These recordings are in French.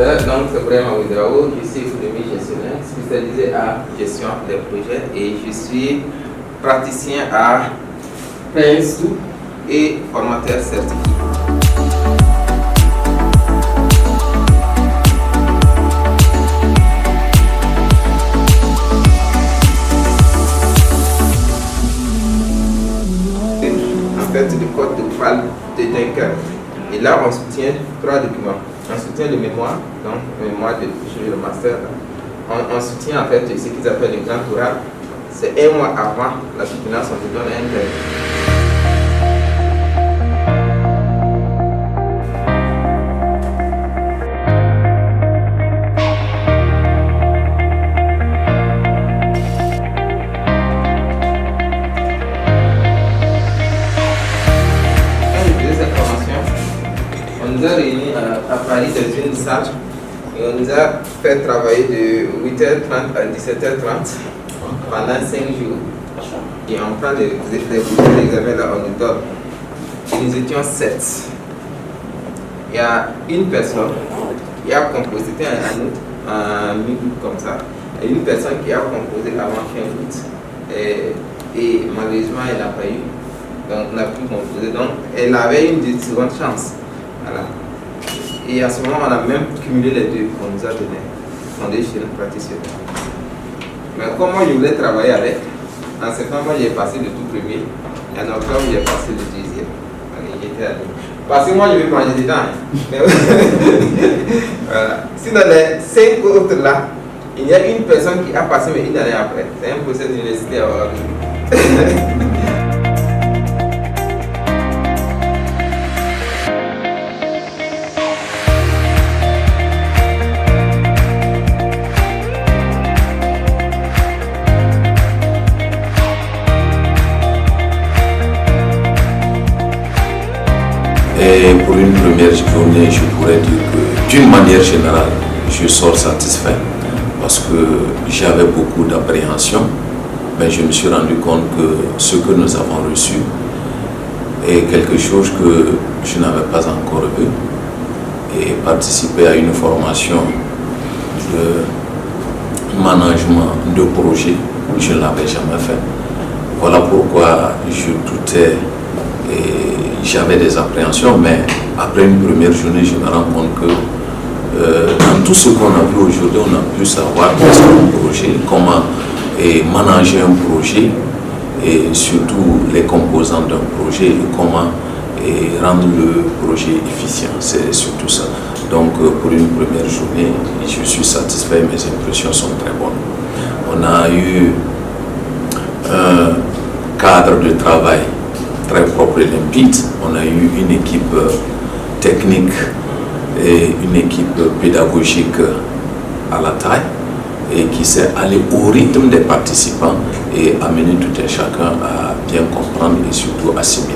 formateur, donc c'est Brahma Ouedraogo, je suis économie gestionnaire, spécialisé à gestion des projets et je suis praticien à Prince et formateur certifié. En fait, le code de PAL de Dunker. Et là, on soutient 3 documents. On soutient le mémoire, donc le mémoire de le master. On soutient en fait ce qu'ils appellent le grand oral. C'est 1 mois avant la soutenance, on te donne un thème. On nous a réunis à Paris dans une salle et on nous a fait travailler de 8h30 à 17h30 pendant 5 jours. Et on prend les examens là, on nous donne. Et nous étions 7. Il y a une personne qui a composé, c'était un mi-août comme ça, et une personne qui a composé avant fin août. Et malheureusement, elle n'a pas eu. Donc on a pu composer. Donc elle avait une seconde chance. Voilà. Et à ce moment, on a même cumulé les deux qu'on nous a donné, fondé chez le praticien. Mais comme moi je voulais travailler avec, en septembre, j'ai passé le tout premier, et en octobre, j'ai passé le deuxième. J'étais à l'eau. Parce que moi, je vais manger dedans. Voilà. Sinon, les 5 autres là, il y a une personne qui a passé, mais une année après. C'est un procès universitaire. Et pour une première journée, je pourrais dire que d'une manière générale, je sors satisfait parce que j'avais beaucoup d'appréhension, mais je me suis rendu compte que ce que nous avons reçu est quelque chose que je n'avais pas encore vu. Et participer à une formation de management de projet, je ne l'avais jamais fait. Voilà pourquoi je doutais et j'avais des appréhensions, mais après une première journée, je me rends compte que dans tout ce qu'on a vu aujourd'hui, on a pu savoir qu'est-ce qu'un projet, comment manager un projet et surtout les composants d'un projet et comment rendre le projet efficient. C'est surtout ça. Donc pour une première journée, je suis satisfait, mes impressions sont très bonnes. On a eu un cadre de travail très propre et limpide. On a eu une équipe technique et une équipe pédagogique à la taille et qui s'est allé au rythme des participants et amener tout un chacun à bien comprendre et surtout assimiler.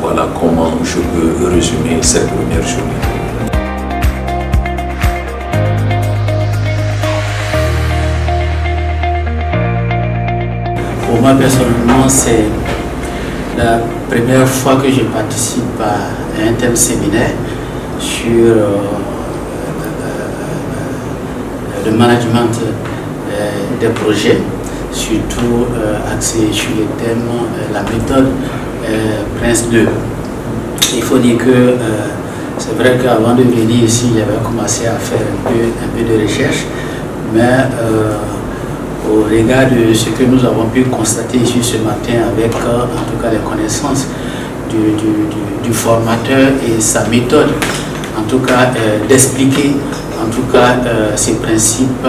Voilà comment je peux résumer cette première journée. Pour moi personnellement, c'est la première fois que je participe à un tel séminaire sur le management des projets, surtout axé sur le thème, la méthode Prince 2. Il faut dire que c'est vrai qu'avant de venir ici, j'avais commencé à faire un peu de recherche, mais au regard de ce que nous avons pu constater ici ce matin avec en tout cas les connaissances du formateur et sa méthode, en tout cas d'expliquer en tout cas ces principes,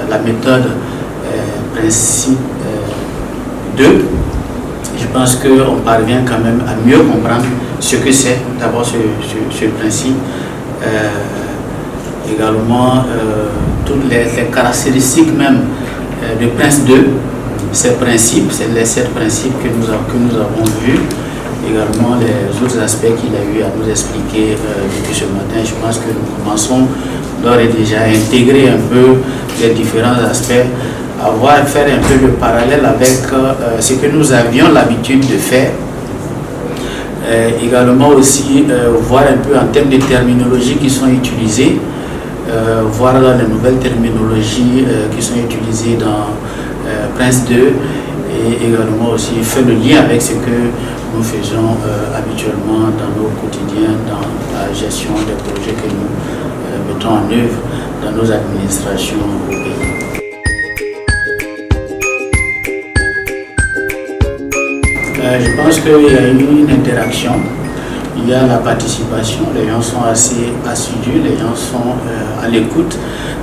la méthode principe 2, je pense qu'on parvient quand même à mieux comprendre ce que c'est d'abord ce principe, également toutes les caractéristiques même de Prince 2, ces principes, c'est les 7 principes que nous avons vus, également les autres aspects qu'il a eu à nous expliquer depuis ce matin. Je pense que nous commençons d'ores et déjà à intégrer un peu les différents aspects, à faire un peu le parallèle avec ce que nous avions l'habitude de faire. Également aussi voir un peu en termes de terminologie qui sont utilisées, voir les nouvelles terminologies qui sont utilisées dans Prince 2 et également aussi faire le lien avec ce que nous faisons habituellement dans nos quotidiens, dans la gestion des projets que nous mettons en œuvre dans nos administrations au pays. Je pense qu'il y a eu une interaction, il y a la participation, les gens sont assez assidus, les gens sont à l'écoute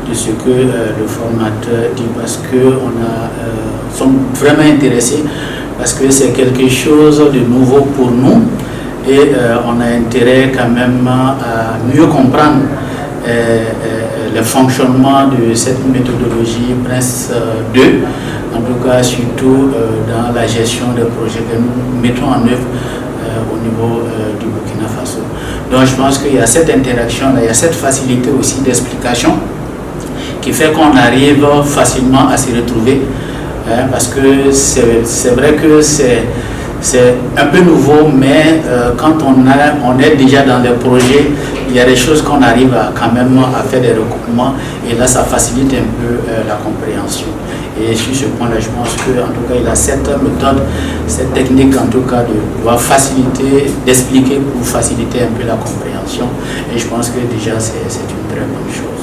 de ce que le formateur dit parce qu'on sont vraiment intéressés, parce que c'est quelque chose de nouveau pour nous et on a intérêt quand même à mieux comprendre le fonctionnement de cette méthodologie Prince 2, en tout cas surtout dans la gestion des projets que nous mettons en œuvre au niveau du Burkina Faso. Donc je pense qu'il y a cette interaction, il y a cette facilité aussi d'explication qui fait qu'on arrive facilement à s'y retrouver, parce que c'est vrai que c'est un peu nouveau, mais quand on est déjà dans les projets, il y a des choses qu'on arrive quand même à faire des recoupements et là ça facilite un peu la compréhension. Et sur ce point-là, je pense qu'en tout cas, il a cette méthode, cette technique en tout cas de pouvoir faciliter, d'expliquer pour faciliter un peu la compréhension. Et je pense que déjà c'est une très bonne chose.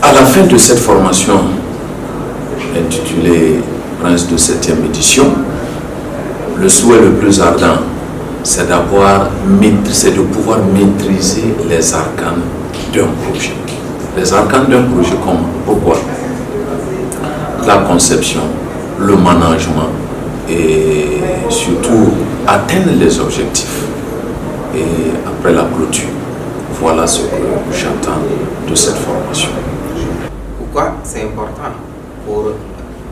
À la fin de cette formation intitulée Prince de 7e édition, le souhait le plus ardent, c'est de pouvoir maîtriser les arcanes d'un projet. Les arcanes d'un projet, comment? Pourquoi? La conception, le management et surtout atteindre les objectifs. Et après la clôture, voilà ce que j'entends de cette formation. Pourquoi c'est important pour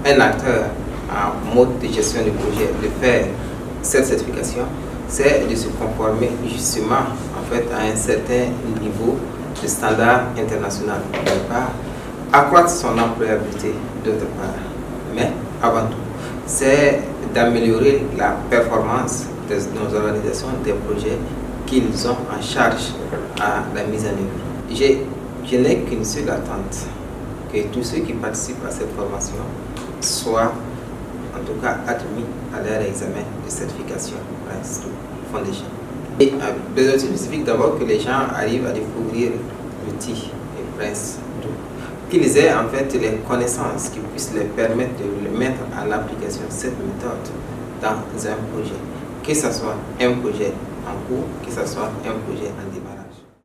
un acteur en mode de gestion de projet de faire cette certification? C'est de se conformer justement en fait à un certain niveau de standard international d'une part, accroître son employabilité d'autre part, mais avant tout, c'est d'améliorer la performance de nos organisations, des projets qu'ils ont en charge à la mise en œuvre. Je n'ai qu'une seule attente, que tous ceux qui participent à cette formation soient en tout cas admis à leur examen de certification Prince 2 Foundation. Et des outils spécifiques, d'abord que les gens arrivent à découvrir l'outil Prince 2, qu'ils aient en fait les connaissances qui puissent les permettre de mettre en application cette méthode dans un projet, que ce soit un projet en cours, que ce soit un projet en démarrage.